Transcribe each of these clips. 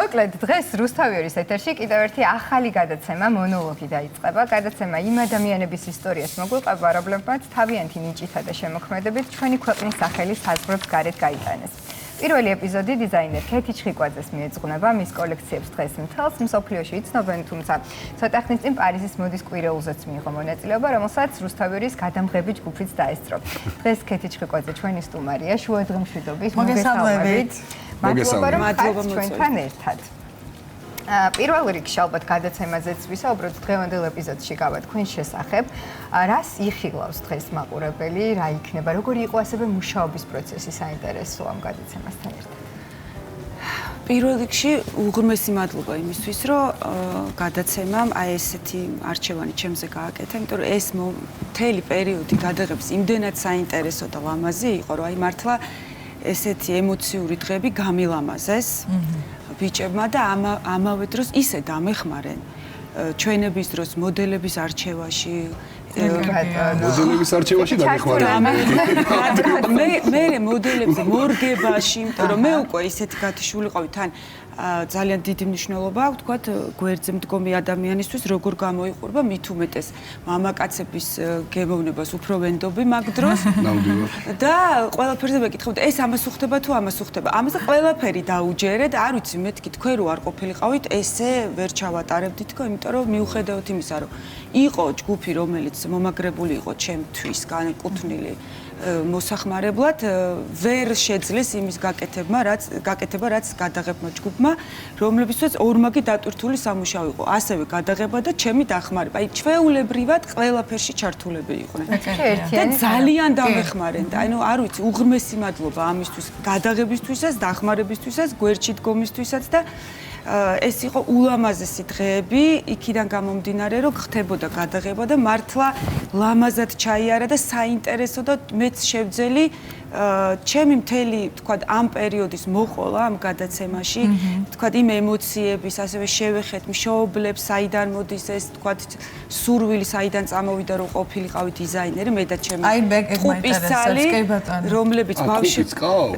მოკლედ დღეს რუსთავიორის ეთერში კიდევ ერთი ახალი გადაცემა მონოლოგი დაიწყება. გადაცემა იმ ადამიანების ისტორიას მოგვიყვება, რომლებმაც თავიანთი ნიჭითა და შემოქმედებით ჩვენი ქვეყნის სახელის საზღვრებს გარეთ გაიტანეს. პირველი ეპიზოდი დიზაინერ ქეთი ჩხიკვაძეს მიეძღვნება, მის კოლექციებს დღეს მთელს მსოფლიოში იცნობენ, თუმცა ცოტა ხნის წინ პარიზის მოდის კვირეულზეც მიიღო მონაწილეობა, რომელსაც რუსთავიორის გადამღები ჯგუფიც დაესწრო. დღეს ქეთი ჩხიკვაძე ჩვენი სტუმარია, შუადღე მშვიდობით, მოგესალმებით. მადლობა რომ ხართ ჩვენთან ერთად. პირველ რიგში ალბათ გადაცემაზეც ვისაუბროთ დღევანდელ ეპიზოდში გავათქვით შესახებ, რას იხილავს დღეს მაყურებელი, რა იქნება, როგორი იყო ასევე მუშაობის პროცესი საინტერესო ამ გადაცემასთან ერთად. პირველ რიგში უღრმესი მადლობა იმისთვის, რომ გადაცემამ აი ესეთი არჩევანი ჩემზე გააკეთა, იმიტომ რომ ეს მთელი პერიოდი გადაღების იმდენად საინტერესო და ლამაზი იყო, რომ აი მართლა ესეთი ემოციური დღები გამილამაზეს ბიჭებმა და ამავე დროს ისე დამეხმარენ ჩვენების დროს მოდელების არჩევაში მოდელების არჩევაში დამეხმარენ მე მოდელებზე მორგებაში, იმიტომ რომ მე უკვე ისეთი გათიშულიყავი თან ძალიან დიდი მნიშვნელობა აქვს, თქვათ, გვერდზე მდგომი ადამიანისთვის, როგორ გამოიყურება მით უმეტეს მამაკაცების გემოვნებას უფრო ვენდობი მაგ დროს. და ყველაფერზე მეკითხავთ, ეს ამას უხდება თუ ამას უხდება. ამაზე ყველაფერი დაუჯერეთ, არ ვიცი, მეთქი თქვენ რო არ ყოფილიყავით, ესე ვერ ჩავატარებდით თქო, იმიტომ რომ მიუხედავთ იმისა, რომ იყო ჯგუფი, რომელიც მომაგრებული იყო ჩემთვის, განეკუთვნილი მოსახმარებლად, ვერ შეძლეს იმის გაკეთება, რაც გადაღებმა ჯგუფმა, რომლებიცაც ორმაგი დატვირთული სამუშაო იყო. ასევე გადაღება და ჩემი დახმარება. აი, ჩვეულებრივად ყველაფერში ჩართულები იყვნენ. და ძალიან დამეხმარენ და ანუ არ ვიცი, უღრმესი მადლობა ამისთვის, გადაღებისთვისაც, დახმარებისთვისაც, გვერდში დგომისთვისაც და ეს იყო ულამაზესი დღეები, იქიდან გამომდინარე, რომ ხდებოდა გადაღება და მართლა ლამაზად ჩაიარა და საინტერესო და მეც შევძელი ჩემი მთელი, თქვათ, ამ პერიოდის მოყოლა ამ გადაცემაში, თქვათ, იმ ემოციების, ასევე შევეხეთ მშობლებს, საიდან მოდის ეს, თქვათ, სურვილი, საიდან წამოვიდა, რომ ყოფილიყავი დიზაინერი, მე და ჩემი ხუპისცალი, რომლებიც ბავშვი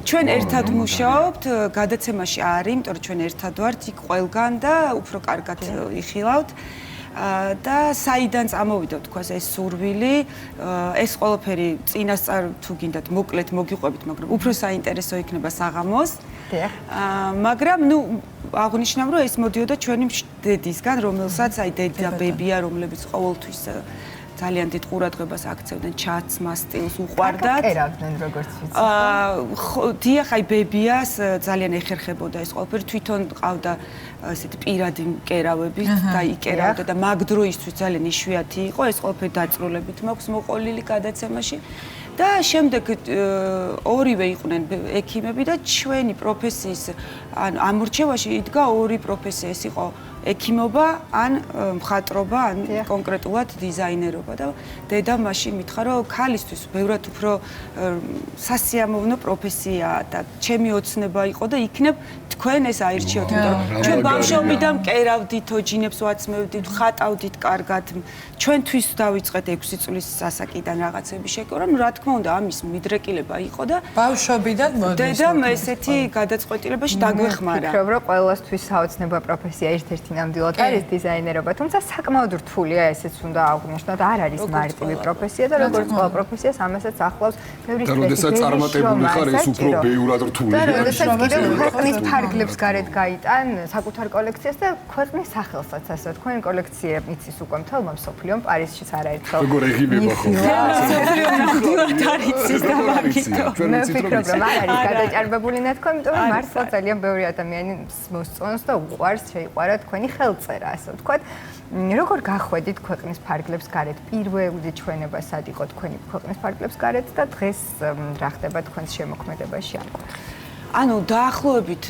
ჩვენ ერთად მუშაობთ, გადაცემაში არის, იმიტომ რომ ჩვენ ერთად ვართ იქ ყველგან და უფრო კარგად იხილავთ. და საიდან წამოვიდა თქვა ეს სურვილი, ეს ყველაფერი წინასწარ თუ გინდათ მოკლედ მოგიყვებით, მაგრამ უფრო საინტერესო იქნება საღამოს. მაგრამ ნუ აღნიშნავ, რომ ეს მოდიოდა ჩვენი დედისგან, რომელსაც აი დედა ბებია, რომლებიც ყოველთვის ძალიან დიდ ყურადღებას აქცევდნენ ჩაცმას სტილს უყვარდათ. აკერავდნენ როგორც ვიცი. დიახ, აი ბებიას ძალიან ეხერხებოდა ეს ყველაფერი, თვითონ ყავდა ასეთი პირადი მკერავები და იკერავდა და მაგ დროისთვის ძალიან იშვიათი იყო ეს ყველაფერი დაწრულებით მაქვს მოყოლილი გადაცემაში. და შემდეგ ორივე იყვნენ ექიმები და ჩვენი პროფესიის ამორჩევაში იდგა ორი პროფესია, ეს იყო ექიმობა ან მხატვრობა ან კონკრეტულად დიზაინერობა და დედა მაშინ მითხრა რომ ქალისთვის ბევრად უფრო სასიამოვნო პროფესიაა და ჩემი ოცნება იყო და იქნებ თქვენ ეს აირჩიოთ, იმიტომ რომ ჩვენ ბავშვობიდან მკერავდით, ჯინებს ვაცმევდით, ხატავდით კარგად, ჩვენთვის დავიწყეთ 6 წლის ასაკიდან რაღაცები შეკრა, ну რა თქმა უნდა ამის მიდრეკილება იყო და ბავშვობიდან მოდის. დედამ ესეთი გადაწყვეტილებაში დაგვეხმარა. ვფიქრობ, რომ ყველასთვის საოცნება პროფესია ერთ-ერთი ნამდვილად არის დიზაინერობა, თუმცა საკმაოდ რთულია, ესეც უნდა აღვნიშნოთ, არ არის მარტივი პროფესია და როგორც ყველა პროფესიას ამასაც ახლავს ბევრი სტრესი. და როდესაც წარმატებული ხარ, ეს უფრო ბევრად რთულია. და როდესაც კიდევ ქვეყნის ფარგლებს გარეთ გაიტან საკუთარ კოლექციას და ქვეყნის სახელსაც, ასე თქვენი კოლექცია იცის უკვე მთელმა მსოფლიომ, პარიზშიც არაერთხელ. როგორ ეგიმება ხო? ნამდვილად არ იცის და მაგითო. მე ვფიქრობ, რომ არ არის გადაჭარბებული ნათქვამი, იმიტომ რომ მართლა ძალიან ბევრი ადამიანი მოსწონს და უყვარს, შეიყვარა თქვენი ხელწერა, ასე ვთქვათ. როგორ გახვედით ქვეყნის ფარგლებს გარეთ? პირველი ჩვენება სად იყო თქვენი ქვეყნის ფარგლებს გარეთ და დღეს რა ხდება თქვენს შემოქმედებაში ამ კუთხით? ანუ დაახლოებით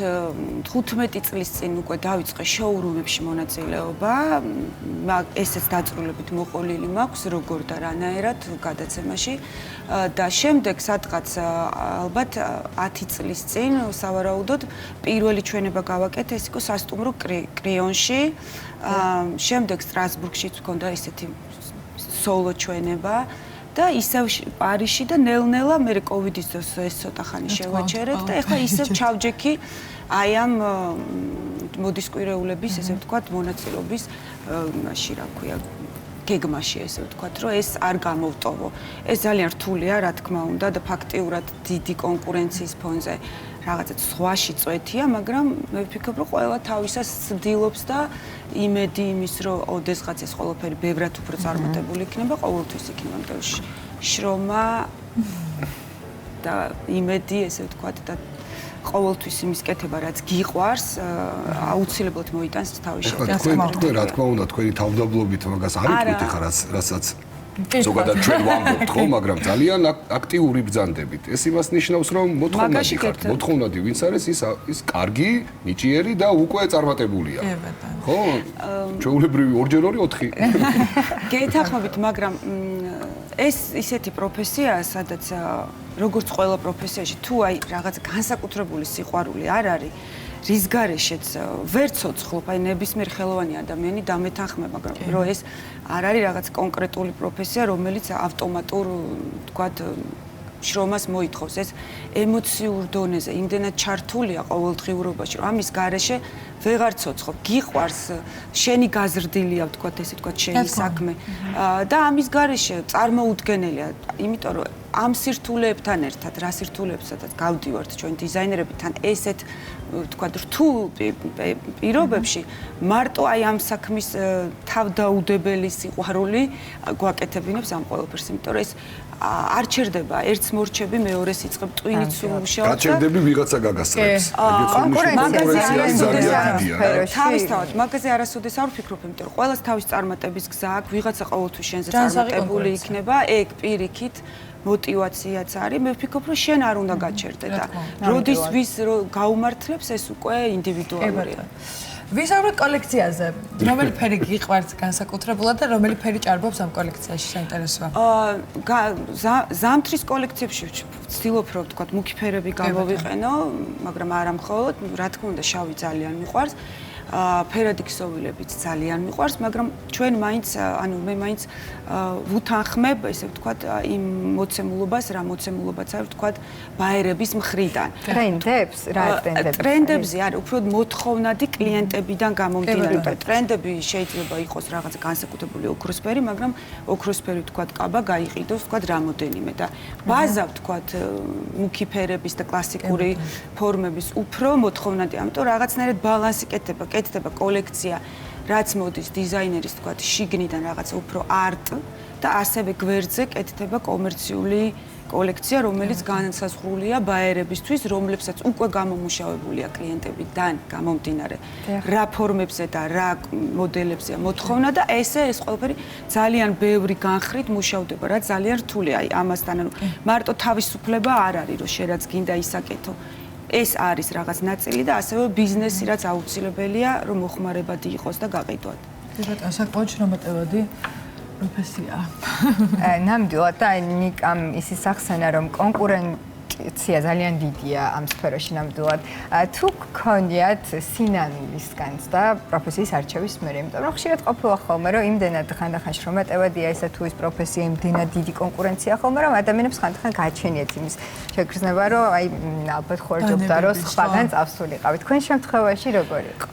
15 წლის წინ უკვე დავიწყე შოურუმებში მონაწილეობა, ესეც დაწრულებით მოყოლილი მაქვს, როგორ და რანაირად გადაცემაში და შემდეგ სადღაც ალბათ 10 წლის წინ სავარაუდოდ პირველი ჩვენება გავაკეთე, ეს იყო სასტუმრო კრიონში, შემდეგ სტრასბურგშიც მქონდა ესეთი სოლო ჩვენება და ისევ პარიზში და ნელ-ნელა მე კოვიდის დროს ეს ცოტა ხანი შევაჩერეთ და ეხლა ისევ ჩავჯექი აი ამ მოდისკვირეულების, ესე ვთქვათ, მონაწილეობის მაში, რა ქვია, გეგმაში, ესე ვთქვათ, რომ ეს არ გამოვტოვო. ეს ძალიან რთულია, რა თქმა უნდა, და ფაქტიურად დიდი კონკურენციის ფონზე რაღაცა სხვაში წვეთია, მაგრამ მე ვფიქრობ, რომ ყველა თავისას ცდილობს და იმედი იმის, რომ ოდესღაც ეს ყველაფერი ბევრად უფრო წარმატებული იქნება, ყოველთვის იქნება, იმიტომ რომ შრომა და იმედი, ესე ვთქვათ, და ყოველთვის იმის კეთება, რაც გიყვარს, აუცილებლად მოიტანს თავის შედეგს. თქვენ რა თქმა უნდა, თქვენი თავდაბლობით მაგას არ იტყვით ხა, რასაც ზოგადად ჩვენ ვამბობთ ხო, მაგრამ ძალიან აქტიური ბრძანდებით. ეს იმას ნიშნავს, რომ მოთხოვნადი ვინც არის, ის კარგი, ნიჭიერი და უკვე წარმატებულია. ხო? ჩვეულებრივი 2x2 4. გეთანხმებით, მაგრამ ეს ისეთი პროფესიაა, სადაც როგორც ყველა პროფესიაში, თუ აი რაღაც განსაკუთრებული სიყვარული არ არის, რის გარეშეც ვერ ცოცხლობ, აი ნებისმიერ ხელოვანი ადამიანი დამეთანხმება, მაგრამ რომ ეს არ არის რაღაც კონკრეტული პროფესია, რომელიც ავტომატურ, თქვათ, შრომას მოითხოვს. ეს ემოციურ დონეზე იმდენად ჩართულია ყოველდღიურობაში, რომ ამის გარეშე ვეღარ ცოცხლობ. გიყვარს, შენი გაზრდილია, ვთქვათ, ესე ვთქვათ, შენი საქმე და ამის გარეშე წარმოუდგენელია, იმიტომ რომ ამ სირთულეებთან ერთად, რა სირთულეებსაც გავდივართ ჩვენ დიზაინერები თან ესეთ ვთქვათ, რთულ პირობებში მარტო აი ამ საქმის თავდაუდებელი სიყვარული გვაკეთებინებს ამ ყველაფერს, იმიტომ რომ ეს არ ჩერდება, ერთს მორჩები, მეორეს იწყებ ტვინიც უმუშაობს. გაჩერდები ვიღაცა გაგასწრებს. თავისთავად, მაგაზე არასოდეს არ ვფიქრობ, იმიტომ რომ ყველას თავის წარმატების გზა აქვს, ვიღაცა ყოველთვის შენზე წარმატებული იქნება, ეგ პირიქით мотиваციაც არის, მე ვფიქრობ, რომ შენ არ უნდა გაჩერდე და როდის ვის გაუმართლებს, ეს უკვე ინდივიდუალურია. ვისაუბრეთ კოლექციაზე. რომელი ფერი გიყვართ განსაკუთრებულად და რომელი ფერი ჭარბობს ამ კოლექციაში, საინტერესოა. ზამთრის კოლექციებში ვცდილობ, რომ ვთქვათ, მუქი ფერები გამოვიყენო, მაგრამ არა მხოლოდ, რა თქმა უნდა, შავი ძალიან მიყვარს. ფერადი ქსოვილებიც ძალიან მიყვარს, მაგრამ ჩვენ მაინც, ანუ მე მაინც ვუთანხმებ, ესე ვთქვათ, იმ მოცემულობას, რა მოცემულობაც არის, ვთქვათ, ბაერების მხრიდან. ტრენდებს, რა ტრენდებს? ტრენდებზე არის, უფრო მოთხოვნადი კლიენტებიდან გამომდინარე. ტრენდები შეიძლება იყოს რაღაც განსაკუთრებული ოქროსფერი, მაგრამ ოქროსფერი, ვთქვათ, კაბა გაიყიდოს, ვთქვათ, რამოდენიმე და ბაზა, ვთქვათ, მუქი ფერების და კლასიკური ფორმების უფრო მოთხოვნადი, ამიტომ რაღაცნაირად ბალანსი კეთდება კოლექცია, რაც მოდის დიზაინერის, ვთქვათ, შიგნიდან რაღაც უფრო არტ და ასევე გვერდზე კეთდება კომერციული კოლექცია, რომელიც განსაზღვრულია ბაერებისთვის, რომლებსაც უკვე გამომუშავებულია კლიენტებიდან გამომდინარე, რა ფორმებზე და რა მოდელებზეა მოთხოვნა და ეს ყველაფერი ძალიან ბევრი განხრით მუშავდება, რაც ძალიან რთულია აი ამასთან, ანუ მარტო თავისუფლება არ არის, რომ შენ რაც გინდა ისაკეთო. ეს არის რაღაც ნაწილი და ასევე ბიზნესი, რაც აუცილებელია, რომ მოხმარებადი იყოს და გაყიდვად. ბატონო, საკმაოდ შრომატევადი პროფესიაა. ნამდვილად და ნიკამ ისიც ახსენა, რომ კონკურენცია ძალიან დიდია ამ სფეროში ნამდვილად. თუ გქონიათ სინანულის განცდა პროფესიის არჩევის მერე, იმიტომ რომ ხშირად ყოფილა ხოლმე, რომ იმდენად ხანდახან შრომატევადია ისა თუ ის პროფესია, იმდენად დიდი კონკურენცია ხოლმე, რომ ადამიანებს ხანდახან გააჩენიათ იმის შეგრძნება, რომ აი ალბათ ხوارჯობდა, რომ სხვაგან წავსულიყავი. თქვენ შემთხვევაში როგორ იყო?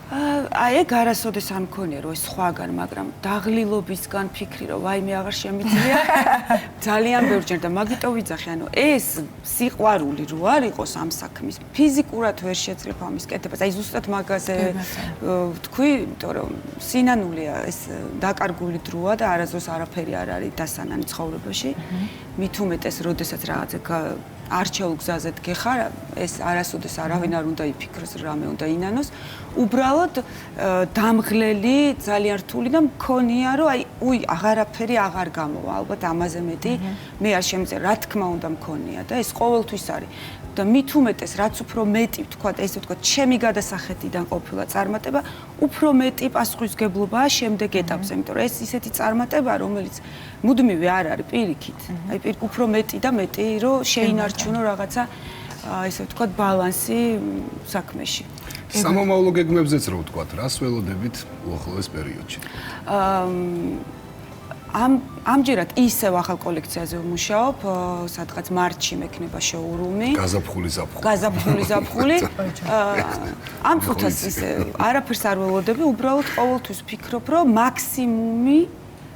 აი ეგ არასოდეს არ მქონია, რომ ეს სხვაგან, მაგრამ დაღლილობისგან ფიქრი, რომ ვაიმე აღარ შემიძლია, ძალიან ბევრჯერ და მაგიტო ვიძახი, ანუ ეს სიყვარული რო არ იყოს ამ საქმის, ფიზიკურად ვერ შეძლებ ამის კეთებას. აი ზუსტად მაგაზე ვთქვი, იმიტომ რომ სინანულია ეს დაკარგული დროა და არასდროს არაფერი არ არის დასანანი ცხოვრებაში. მით უმეტეს, როდესაც რაღაცა არჩეულ გზაზე დგეხარ, ეს არასოდეს არავინ არ უნდა იფიქროს, რამე უნდა ინანოს. უბრალოდ დამღლელი, ძალიან რთული და მქონია, რომ აი, აღარაფერი აღარ გამოვა, ალბათ ამაზე მეტი მე არ შემიძლია, რა თქმა უნდა მქონია და ეს ყოველთვის არის. და მით უმეტეს, რაც უფრო მეტი, ვთქვათ, ესე ვთქვათ, ჩემი გადასახეთიდან ყოფილა წარმატება, უფრო მეტი პასუხისმგებლობაა შემდეგ ეტაპზე, იმიტომ რომ ეს ისეთი წარმატება, რომელიც მუდმივი არ არის პირიქით. აი უფრო მეტი და მეტი, რომ შეინარჩუნო რაღაცა, ესე ვთქვათ, ბალანსი საქმეში. სამომავლო გეგმებზეც რო ვთქვათ, რას ველოდებით უახლოეს პერიოდში? ამჯერად ისევ ახალ კოლექციაზე ვმუშაობ, სადღაც მარტში მექნება შოურუმი. გაზაფხული ზაფხული. ამ წუთას ისე არაფერს არ ველოდები, უბრალოდ ყოველთვის ვფიქრობ, რომ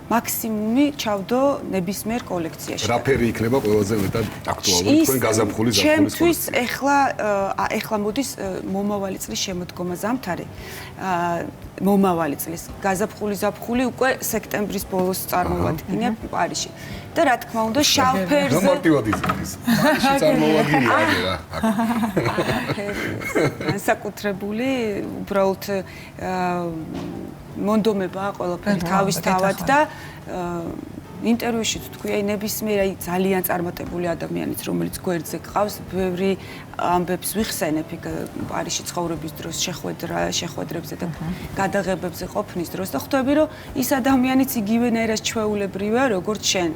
მაქსიმუმი ჩავდო ნებისმიერ კოლექციაში. რა ფერი იქნება ყველაზე მეტად აქტუალური თქვენ გაზაფხული ზაფხულის? ჩემთვის ეხლა მოდის მომავალი წლის შემოდგომა ზამთარი. მომავალი წლის გაზაფხული ზაფხული უკვე სექტემბრის ბოლოს წარმოვადგინებ პარიზში. და რა თქმა უნდა შავ ფერზე რა მარტივად იზრდის. პარიზში წარმოვადგინე რა. განსაკუთრებული უბრალოდ მონდომება ყველაფერი თავისთავად და ინტერვიუში თქვი ნებისმიერ ძალიან წარმატებული ადამიანიც რომელიც გვერდზე გყავს ბევრი ამბებს ვიხსენებ პარიზში ცხოვრების დროს შეხვედრებზე და გადაღებებზე ყოფნის დროს და ხვდები რომ ის ადამიანიც იგივენაირად ჩვეულებრივია როგორც შენ.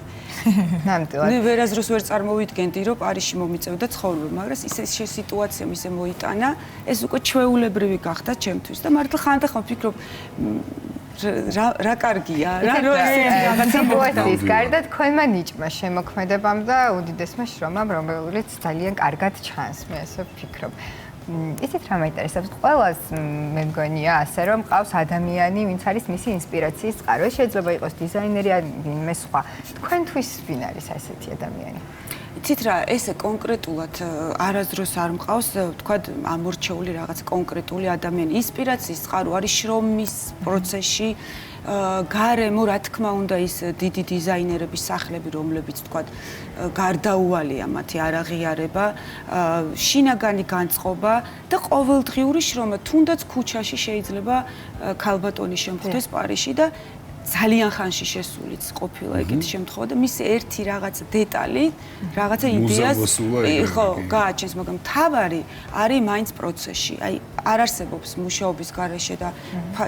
ნამდვილად. მე ვერაზროს ვერ წარმოვიდგენდი რომ პარიზში მომიწევდა ცხოვრება, მაგრამ ისე სიტუაცია ისე მოიტანა, ეს უკვე ჩვეულებრივი გახდა ჩემთვის და მართლა ხანდახან ვფიქრობ რა კარგია რა რომ ეს სიტუაციის გარდა თქვენმა ნიჭმა შემოქმედებამ და უდიდესმა შრომამ რომელიც ძალიან კარგად ჩანს მე ასე ვფიქრობ. ისეთ რა მაინტერესებს ყველას მე მგონია ასე რომ ყავს ადამიანი ვინც არის მისი ინსპირაციის წყარო. შეიძლება იყოს დიზაინერი ან ვინმე სხვა. თქვენთვის ვინ არის ასეთი ადამიანი? იცით რა, ესე კონკრეტულად არასდროს არ მყავს, თქვა ამორჩეული რაღაც კონკრეტული ადამიანი. ინსპირაციის წყარო არის შრომის პროცესში, გარემო, რა თქმა უნდა, ის დიდი დიზაინერების სახლები, რომლებიც თქვა გარდაუვალია მათი არაღიარება, შინაგანი განწყობა და ყოველდღიური შრომა, თუნდაც ქუჩაში შეიძლება ქალბატონი შემხვდეს პარიზში და ძალიან ხანში შესულიც ყოფილა ეგეთი შემთხვევა და მისი ერთი რაღაც დეტალი, რაღაცა იდეას ხო გააჩენს, მაგრამ თავარი არის მაინც პროცესში. აი არ არსებობს მუშაობის გარეშე და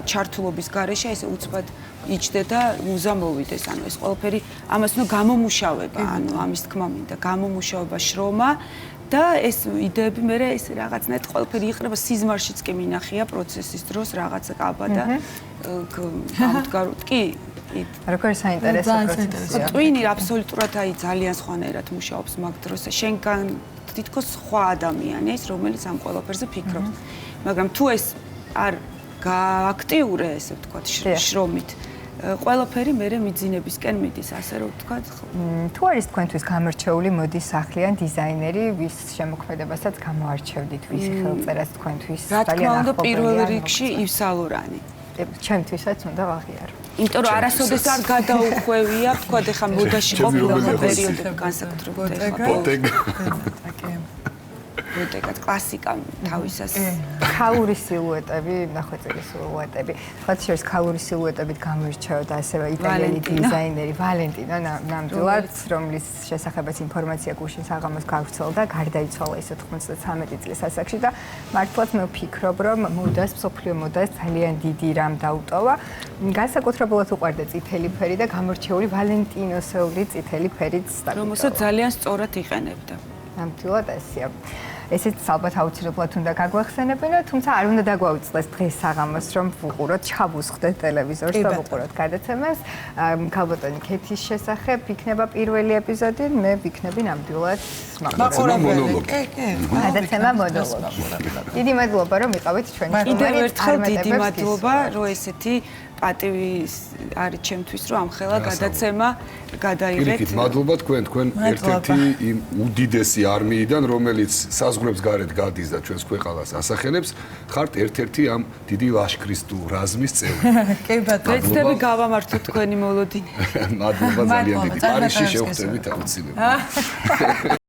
ჩართულობის გარეშე ესე უცბად იჯდე და მუზა მოვიდეს. ანუ ეს ყველაფერი ამას უნდა გამომუშავება, ანუ ამის თქმა მინდა, გამომუშავება შრომა და ეს იდეები მე ეს რაღაცნაირად ყველაფერი იყრება სიზმარშიც კი მინახია პროცესის დროს რაღაცა კაბა და გამდგაროთ კი როგორ საინტერესო პროცესია. ტვინი აბსოლუტურად აი ძალიან სხვანაირად მუშაობს მაგ დროს. შენგან თითქოს სხვა ადამიანია ის რომელიც ამ ყველაფერზე ფიქრობს. მაგრამ თუ ეს არ გააქტიურე ესე ვთქვათ შრომით ყველაფერი მერე მიძინებისკენ მიდის ასე რომ ვთქვათ. თუ არის თქვენთვის გამორჩეული მოდის სახლი ან დიზაინერი ვის შემოქმედებასაც გამოარჩევდით ვის ხელწერას თქვენთვის ძალიან ახლობელი. რა თქმა უნდა პირველ რიგში ივ სალორანი. ჩემთვისაც უნდა ვაღიარო. იმიტომ რომ არასოდეს არ გადაუხვევია, ვთქვათ ეხა მოდაში ყოფილი პერიოდები განსაკუთრებით ეხა. ბოტეკად კლასიკა თავისას. ქალური სილუეტები, ნახვეწილი სილუეტები. თქვათ შორის ქალური სილუეტებით გამოირჩეოდა ასევე იტალიელი დიზაინერი ვალენტინო ნამდვილად, რომლის შესახებაც ინფორმაცია გუშინ საღამოს გავრცელდა, გარდაიცვალა ისე 93 წლის ასაკში და მართლაც მე ვფიქრობ, რომ მოდას, მსოფლიო მოდას ძალიან დიდი რამ დაუტოვა. განსაკუთრებულად უყვარდა წითელი ფერი და გამორჩეული ვალენტინოსეული წითელი ფერიც დაუტოვა. რომელსაც ძალიან სწორად იყენებდა. ნამდვილად ესეა. ესეც ალბათ აუცილებლად უნდა გაგვახსენებინა, თუმცა არ უნდა დაგვაუწყდეს დღეს საღამოს, რომ ვუყუროთ, ჩავუსხდეთ ტელევიზორს და ვუყუროთ გადაცემას. ქალბატონი ქეთის შესახებ იქნება პირველი ეპიზოდი, მე ვიქნები ნამდვილად მონოლოგი. გადაცემა მონოლოგი. დიდი მადლობა, რომ იყავით ჩვენი სტუდიაში. კიდევ ერთხელ დიდი მადლობა, რომ ესეთი პატივი არის ჩემთვის, რომ ამხელა გადაცემა გადაიღეთ. პირიქით, მადლობა თქვენ ერთ-ერთი იმ უდიდესი არმიიდან, რომელიც საზღვრებს გარეთ გადის და ჩვენს ქვეყანას ასახელებს, ხართ ერთ-ერთი ამ დიდი ლაშქრის თუ რაზმის წევრი. კი ბატონო. ვეცდები გავამართოთ თქვენი მოლოდინი. მადლობა ძალიან დიდი. პარიზში შევხვდებით აუცილებლად.